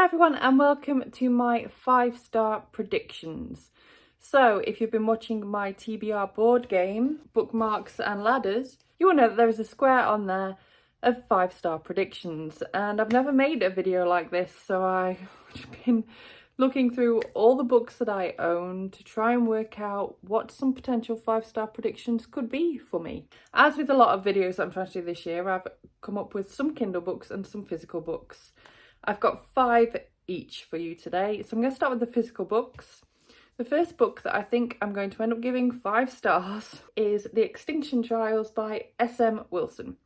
Hi everyone and welcome to my 5-star predictions. So if you've been watching my TBR board game, Bookmarks and Ladders, you will know that there is a square on there of 5-star predictions, and I've never made a video like this, so I've been looking through all the books that I own to try and work out what some potential 5-star predictions could be for me. As with a lot of videos that I'm trying to do this year, I've come up with some Kindle books and some physical books. I've got 5 each for you today. So I'm going to start with the physical books. The first book that I think I'm going to end up giving 5 stars is The Extinction Trials by S.M. Wilson.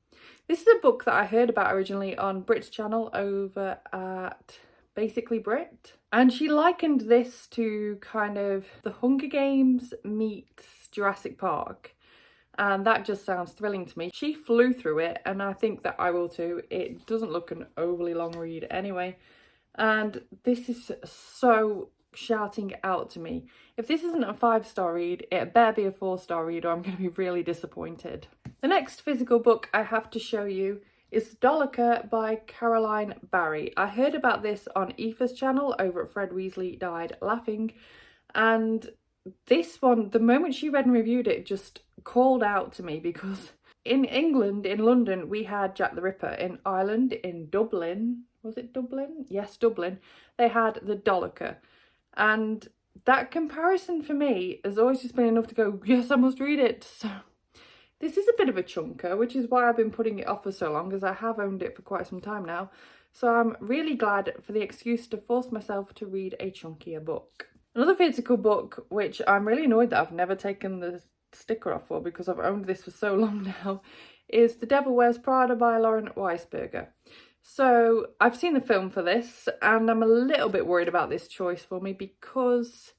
This is a book that I heard about originally on Brit's channel over at Basically Brit. And she likened this to kind of the Hunger Games meets Jurassic Park. And that just sounds thrilling to me. She flew through it and I think that I will too. It doesn't look an overly long read anyway. And this is so shouting out to me. If this isn't a 5-star read, it better be a 4-star read or I'm going to be really disappointed. The next physical book I have to show you is Dolocher by Caroline Barry. I heard about this on Aoife's channel over at Fred Weasley Died Laughing, and this one, the moment she read and reviewed it, just called out to me because in England, in London, we had Jack the Ripper. In Ireland, in Dublin, was it Dublin? Yes, Dublin, they had the Dolocher. And that comparison for me has always just been enough to go, yes, I must read it. So this is a bit of a chunker, which is why I've been putting it off for so long, because I have owned it for quite some time now. So I'm really glad for the excuse to force myself to read a chunkier book. Another physical book, which I'm really annoyed that I've never taken the sticker off for because I've owned this for so long now, is The Devil Wears Prada by Weisberger. So I've seen the film for this and I'm a little bit worried about this choice for me because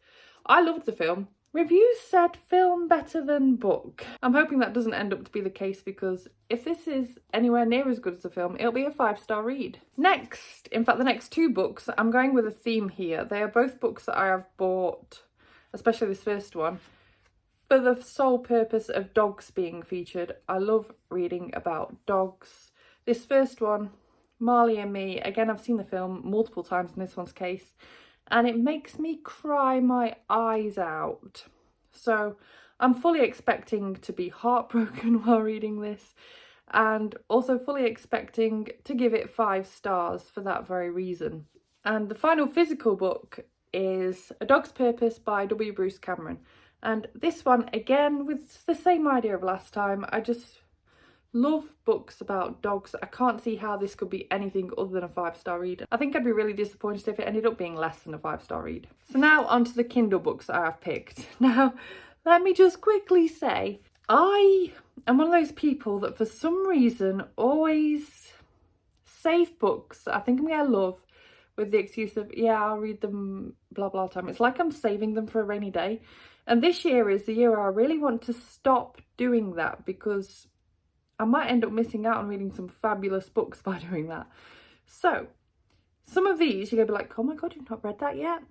I loved the film. Reviews said film better than book. I'm hoping that doesn't end up to be the case because if this is anywhere near as good as the film, it'll be a 5-star read. Next, in fact the next 2 books, I'm going with a theme here. They are both books that I have bought, especially this first one, for the sole purpose of dogs being featured. I love reading about dogs. This first one, Marley and Me, again I've seen the film multiple times in this one's case, and it makes me cry my eyes out. So I'm fully expecting to be heartbroken while reading this, and also fully expecting to give it 5 stars for that very reason. And the final physical book is A Dog's Purpose by W. Bruce Cameron. And this one, again, with the same idea of last time, I just love books about dogs. I can't see how this could be anything other than a 5-star read. I think I'd be really disappointed if it ended up being less than a 5-star read. So now onto the Kindle books that I have picked. Now, let me just quickly say, I am one of those people that for some reason always save books I think I'm going to love with the excuse of, yeah, I'll read them blah blah time. It's like I'm saving them for a rainy day. And this year is the year I really want to stop doing that because I might end up missing out on reading some fabulous books by doing that. So, some of these you're going to be like, oh my god, you've not read that yet?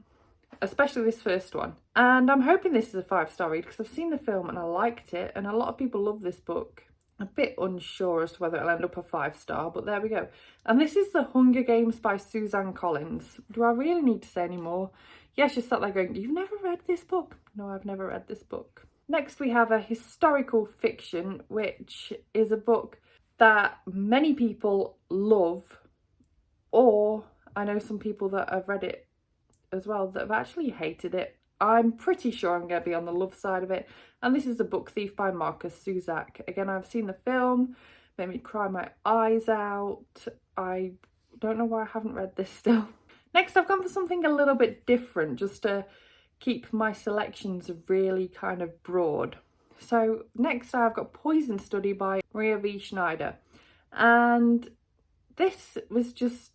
Especially this first one. And I'm hoping this is a 5-star read because I've seen the film and I liked it, and a lot of people love this book. I'm a bit unsure as to whether it'll end up a 5-star, but there we go. And this is The Hunger Games by Suzanne Collins. Do I really need to say any more? Yeah, she's sat there going, you've never read this book? No, I've never read this book. Next we have a historical fiction, which is a book that many people love, or I know some people that have read it as well that have actually hated it. I'm pretty sure I'm going to be on the love side of it, and this is The Book Thief by Markus, Zusak. Again, I've seen the film, made me cry my eyes out. I don't know why I haven't read this still. Next I've gone for something a little bit different, just to keep my selections really kind of broad. So next I've got Poison Study by Maria V. Snyder, and this was just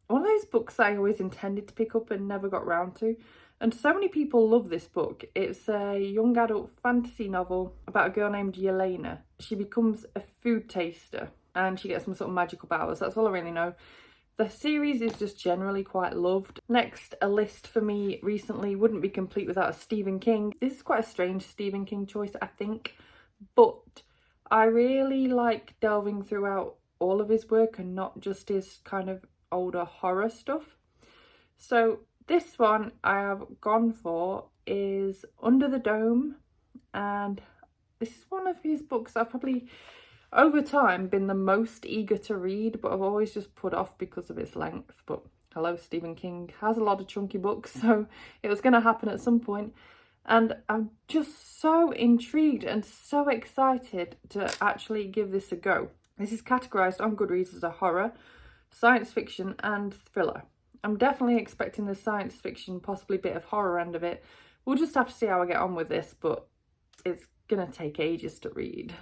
one of those books that I always intended to pick up and never got round to, and so many people love this book. It's a young adult fantasy novel about a girl named Yelena. She becomes a food taster and she gets some sort of magical powers. That's all I really know. The series is just generally quite loved. Next, a list for me recently wouldn't be complete without a Stephen King. This is quite a strange Stephen King choice, I think, but I really like delving throughout all of his work and not just his kind of older horror stuff. So this one I have gone for is Under the Dome, and this is one of his books I've probably over time been the most eager to read, but I've always just put off because of its length. But hello, Stephen King has a lot of chunky books, so it was going to happen at some point. And I'm just so intrigued and so excited to actually give this a go. This is categorised on Goodreads as a horror, science fiction and thriller. I'm definitely expecting the science fiction, possibly a bit of horror end of it. We'll just have to see how I get on with this, but it's going to take ages to read.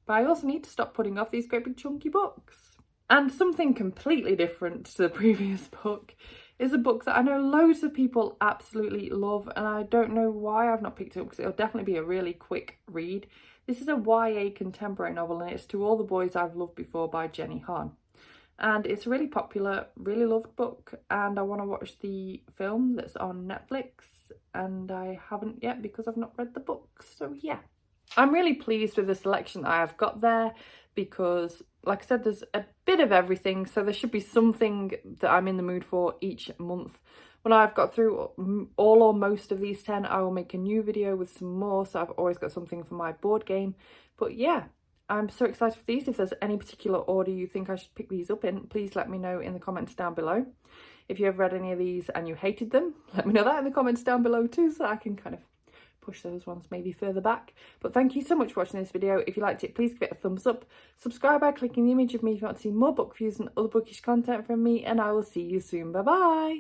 But I also need to stop putting off these great big chunky books. And something completely different to the previous book is a book that I know loads of people absolutely love, and I don't know why I've not picked it up because it'll definitely be a really quick read. This is a YA contemporary novel, and it's To All the Boys I've Loved Before by Jenny Han. And it's a really popular, really loved book, and I want to watch the film that's on Netflix, and I haven't yet because I've not read the book. So yeah. I'm really pleased with the selection that I have got there because, like I said, there's a bit of everything, so there should be something that I'm in the mood for each month. When I've got through all or most of these 10, I will make a new video with some more, so I've always got something for my board game. But yeah, I'm so excited for these. If there's any particular order you think I should pick these up in, please let me know in the comments down below. If you have read any of these and you hated them, let me know that in the comments down below too, so I can kind of push those ones maybe further back. But thank you so much for watching this video. If you liked it, please give it a thumbs up. Subscribe by clicking the image of me if you want to see more book reviews and other bookish content from me, and I will see you soon. Bye bye.